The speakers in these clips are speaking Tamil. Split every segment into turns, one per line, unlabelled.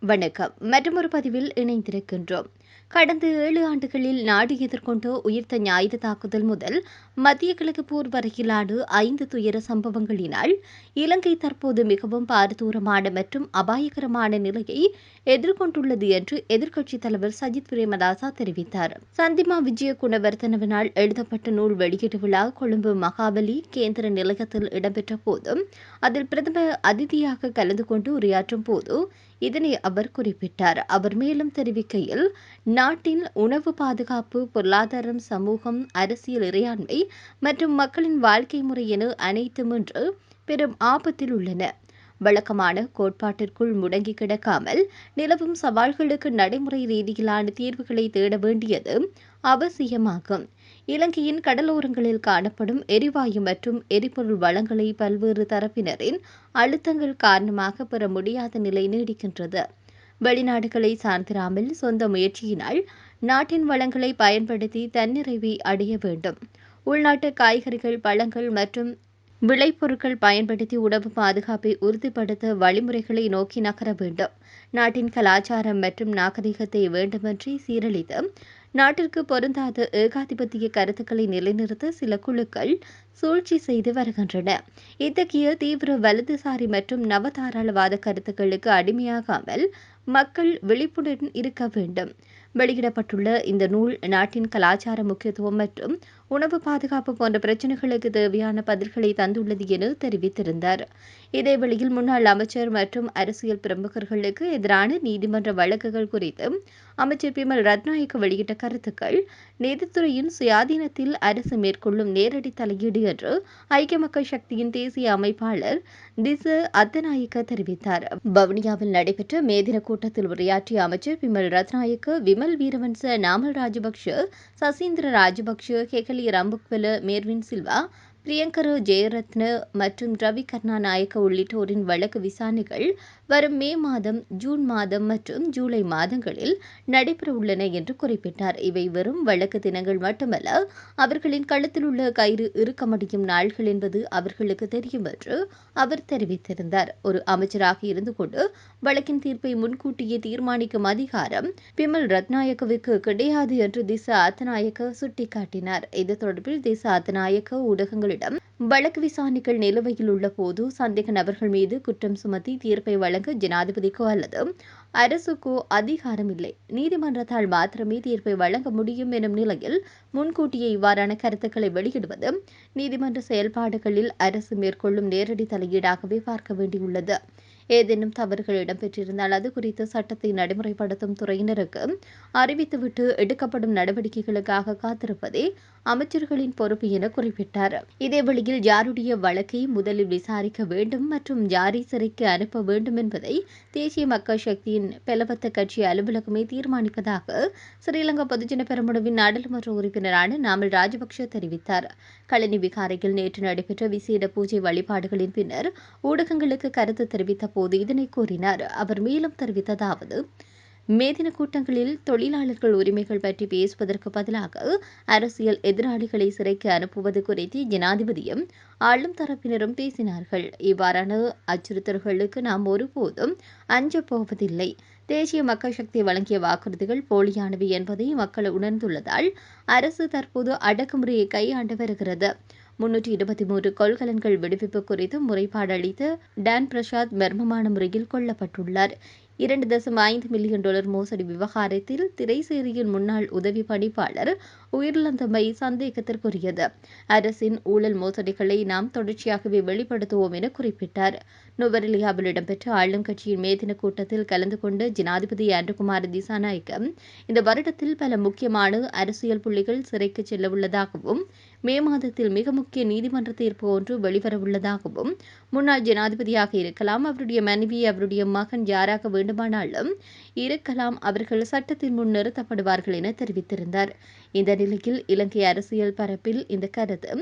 வணக்கம். மற்றொரு பதிவில் இணைந்திருக்கின்றோம். கடந்த 7 ஆண்டுகளில் நாடு எதிர்கொண்ட உயிர்த்த ஞாயிறு தாக்குதல் முதல் மத்திய கிழக்கு போர் வரையிலான 5 துயர சம்பவங்களினால் இலங்கை தற்போது மிகவும் பாரதூரமான மற்றும் அபாயகரமான நிலையை எதிர்கொண்டுள்ளது என்று எதிர்க்கட்சித் தலைவர் சஜித் பிரேமதாச தெரிவித்தார். சந்திமா விஜய குணவர்த்தனவினால் எழுதப்பட்ட நூல் வெளியீட்டு விழா கொழும்பு மகாபலி கேந்திர நிலையத்தில் இடம்பெற்ற போது அதில் பிரதம அதிதியாக கலந்து கொண்டு உரையாற்றும் போது இதனை அவர் குறிப்பிட்டார். அவர் மேலும் தெரிவிக்கையில், நாட்டின் உணவு பாதுகாப்பு, பொருளாதாரம், சமூகம், அரசியல் இறையாண்மை மற்றும் மக்களின் வாழ்க்கை முறை என அனைத்தும் இன்று பெரும் ஆபத்தில் உள்ளன. வழக்கமான கோட்பாட்டிற்குள் முடங்கி கிடக்காமல் நிலவும் சவால்களுக்கு நடைமுறை ரீதியிலான தீர்வுகளை தேட வேண்டியது அவசியமாகும். இலங்கையின் கடலோரங்களில் காணப்படும் எரிவாயு மற்றும் எரிபொருள் வளங்களை பல்வேறு தரப்பினரின் அழுத்தங்கள் காரணமாக பெற முடியாத நிலை நீடிக்கின்றது. வெளிநாடுகளை சார்ந்திராமல் சொந்த முயற்சியினால் நாட்டின் வளங்களை பயன்படுத்தி தன்னிறைவை அடைய வேண்டும். உள்நாட்டு காய்கறிகள், பழங்கள் மற்றும் விளைபொருட்கள் பயன்படுத்தி உணவு பாதுகாப்பை உறுதிப்படுத்த வழிமுறைகளை நோக்கி நகர வேண்டும். நாட்டின் கலாச்சாரம் மற்றும் நாகரிகத்தை வேண்டுமென்றே சீரழித்து நாட்டிற்கு பொருந்தாத ஏகாதிபத்திய கருத்துக்களை நிலைநிறுத்த சில குழுக்கள் சூழ்ச்சி செய்து வருகின்றன. இத்தகைய தீவிர வலதுசாரி மற்றும் நவதாராளவாத கருத்துக்களுக்கு அடிமையாகாமல் மக்கள் விழிப்புடன் இருக்க வேண்டும். வெளியிடப்பட்டுள்ள இந்த நூல் நாட்டின் கலாச்சார முக்கியத்துவம் மற்றும் உணவு பாதுகாப்பு போன்ற பிரச்சினைகளுக்கு தேவையான பதில்களை தந்துள்ளது என தெரிவித்திருந்தார். இதேவேளையில் முன்னாள் அமைச்சர் மற்றும் அரசியல் பிரமுகர்களுக்கு எதிரான நீதிமன்ற வழக்குகள் குறித்து அமைச்சர் பிமல் ரத்நாயக்க வெளியிட்ட கருத்துக்கள் நீதித்துறையின் சுயாதீனத்தில் அரசு மேற்கொள்ளும் நேரடி தலையீடு என்று ஐக்கிய மக்கள் சக்தியின் தேசிய அமைப்பாளர் திச அத்தநாயக்க தெரிவித்தார். வவுனியாவில் நடைபெற்ற மேதின கூட்டத்தில் உரையாற்றிய அமைச்சர் பிமல் ரத்நாயக்க, விமல் வீரவன்ச, நாமல் ராஜபக்ஷ, சசீந்திர ராஜபக்ஷ, ஹெகலி ரம்புக்வெல, மேர்வின் சில்வா, பிரியங்கர ஜெயரத்ன மற்றும் ரவி கருணாநாயக்க உள்ளிட்டோரின் வழக்கு விசாரணைகள் வரும் மே மாதம், ஜூன் மாதம் மற்றும் ஜூலை மாதங்களில் நடைபெறவுள்ளன என்று குறிப்பிட்டார். இவை வெறும் வழக்கு தினங்கள் மட்டுமல்ல, அவர்களின் கழுத்தில் உள்ள கயிறு இறுக்கமடையும் நாள்கள் என்பது அவர்களுக்கு தெரியும் என்று அவர் தெரிவித்திருந்தார். ஒரு அமைச்சராக இருந்து கொண்டு வழக்கின் தீர்ப்பை முன்கூட்டியே தீர்மானிக்கும் அதிகாரம் பிமல் ரத்நாயக்கவிற்கு கிடையாது என்று திச அத்தநாயக்க சுட்டிக்காட்டினார். இது தொடர்பில் திச அத்தநாயக்க ஊடகங்களிடம் வழக்கு விசாரணைகள் நிலுவையில் உள்ள போது சந்தேக நபர்கள் மீது குற்றம் சுமத்தி தீர்ப்பை வழங்க ஜனாதிபதிக்கோ அல்லது அரசுக்கோ அதிகாரம் இல்லை. நீதிமன்றத்தால் மாத்திரமே தீர்ப்பை வழங்க முடியும் எனும் நிலையில் முன்கூட்டியே இவ்வாறான கருத்துக்களை வெளியிடுவது நீதிமன்ற செயல்பாடுகளில் அரசு மேற்கொள்ளும் நேரடி தலையீடாகவே பார்க்க வேண்டியுள்ளது. ஏதேனும் தவறுகள் இடம்பெற்றிருந்தால் அது குறித்து சட்டத்தை நடைமுறைப்படுத்தும் துறையினருக்கு அறிவித்துவிட்டு எடுக்கப்படும் நடவடிக்கைகளுக்காக காத்திருப்பதே அமைச்சர்களின் பொறுப்பு என குறிப்பிட்டார். இதேவேளையில் யாருடைய வழக்கை முதலில் விசாரிக்க வேண்டும் மற்றும் யாரை சிறைக்கு அனுப்ப வேண்டும் என்பதை தேசிய மக்கள் சக்தியின் பெலவத்த கட்சி அலுவலகமே தீர்மானிப்பதாக ஸ்ரீலங்கா பொதுஜன பெரமுனவின் நாடாளுமன்ற உறுப்பினரான நாமல் ராஜபக்ஷ தெரிவித்தார். களனி விகாரையில் நேற்று நடைபெற்ற விசேட பூஜை வழிபாடுகளின் பின்னர் ஊடகங்களுக்கு கருத்து தெரிவித்த போது இதனை கூறினார். அவர் மேலும் தெரிவித்ததாவது, மேதின கூட்டங்களில் தொழிலாளர்கள் உரிமைகள் பற்றி பேசுவதற்கு பதிலாக அரசியல் எதிராளிகளை சிறைக்கு அனுப்புவது குறித்து ஜனாதிபதியும் ஆளும் தரப்பினரும் பேசினார்கள். இவ்வாறான அச்சுறுத்தல்களுக்கு நாம் ஒருபோதும் அஞ்சப் போவதில்லை. தேசிய மக்கள் சக்தி வழங்கிய வாக்குறுதிகள் போலியானவை என்பதை மக்கள் உணர்ந்துள்ளதால் அரசு தற்போது அடக்குமுறையை கையாண்டு வருகிறது. 323 கொள்கலன்கள் விடுவிப்பு குறித்து முறைப்பாடு அளித்த டான் பிரசாத் மர்மமான முறையில் கொல்லப்பட்டுள்ளார். $2.5 மில்லியன் மோசடி விவகாரத்தில் திரைசேரியின் முன்னாள் உதவி பணிப்பாளர் உயிரிழந்தமை சந்தேகத்திற்குரியது. அரசின் ஊழல் மோசடிகளை நாம் தொடர்ச்சியாகவே வெளிப்படுத்துவோம் என குறிப்பிட்டார். நுவரெலியாவில் இடம்பெற்ற ஆளும் கட்சியின் மேதின கூட்டத்தில் கலந்து கொண்ட ஜனாதிபதி ஆண்ட்ரகுமார் திசாநாயக்க இந்த வருடத்தில் பல முக்கியமான அரசியல் புள்ளிகள் சிறைக்கு செல்லவுள்ளதாகவும் மே மாதத்தில் மிக முக்கிய நீதிமன்ற தீர்ப்பு ஒன்று வெளிவரவுள்ளதாகவும் முன்னாள் ஜனாதிபதியாக இருக்கலாம், அவருடைய மனைவி, அவருடைய மகன் யாராக வேண்டுமானாலும் இருக்கலாம், அவர்கள் சட்டத்தின் முன் நிறுத்தப்படுவார்கள் என தெரிவித்திருந்தார். இந்த நிலையில் இலங்கை அரசியல் பரப்பில் இந்த கருத்து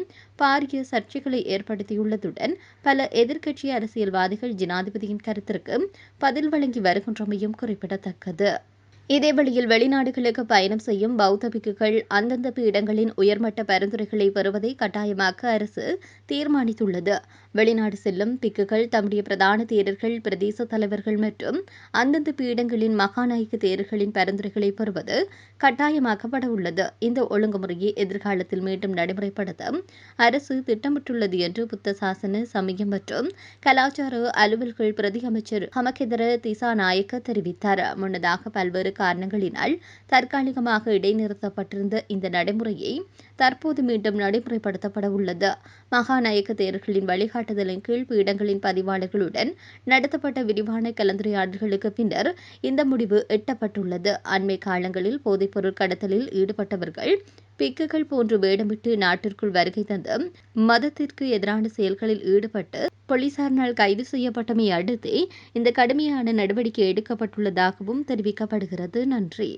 பாரிய சர்ச்சைகளை ஏற்படுத்தியுள்ளதுடன் பல எதிர்க்கட்சி அரசியல்வாதிகள் ஜனாதிபதியின் கருத்திற்கு பதில் வழங்கி வருகின்றமையும் குறிப்பிடத்தக்கது. இதேவேளையில் வெளிநாடுகளுக்கு பயணம் செய்யும் பௌத்த பிக்குகள் அந்தந்த பீடங்களின் உயர்மட்ட பரிந்துரைகளை பெறுவதை கட்டாயமாக்க அரசு தீர்மானித்துள்ளது. வெளிநாடு செல்லும் பிக்குகள் தம்முடைய பிரதான தேரர்கள், பிரதேச தலைவர்கள் மற்றும் அந்தந்த பீடங்களின் மகாநாயக்க தேரர்களின் பரிந்துரைகளை பெறுவது கட்டாயமாக்கப்பட உள்ளது. இந்த ஒழுங்குமுறையை எதிர்காலத்தில் மீண்டும் நடைமுறைப்படுத்த அரசு திட்டமிட்டுள்ளது என்று புத்த சாசன, சமயம் மற்றும் கலாச்சார அலுவல்கள் பிரதி அமைச்சர் ஹமகெதர திசாநாயக்க தெரிவித்தார். முன்னதாக பல்வேறு காரணங்களினால் தற்காலிகமாக இடைநிறுத்தப்பட்டிருந்த இந்த நடைமுறையை தற்போது மீண்டும் நடைமுறைப்படுத்தப்பட உள்ளது. மகாநாயக்க தேரர்களின் வழிகாட்டுதலின் கீழ் பீடங்களின் பதிவாளர்களுடன் நடத்தப்பட்ட விரிவான கலந்துரையாடல்களுக்கு பின்னர் இந்த முடிவு எட்டப்பட்டுள்ளது. அண்மை காலங்களில் போதைப்பொருள் கடத்தலில் ஈடுபட்டவர்கள் பிக்குகள் போன்று வேடமிட்டு நாட்டிற்குள் வருகை தந்து மதத்திற்கு எதிரான செயல்களில் ஈடுபட்டு போலீசாரினால் கைது செய்யப்பட்டமை அடுத்தே இந்த கடுமையான நடவடிக்கை எடுக்கப்பட்டுள்ளதாகவும் தெரிவிக்கப்படுகிறது. நன்றி.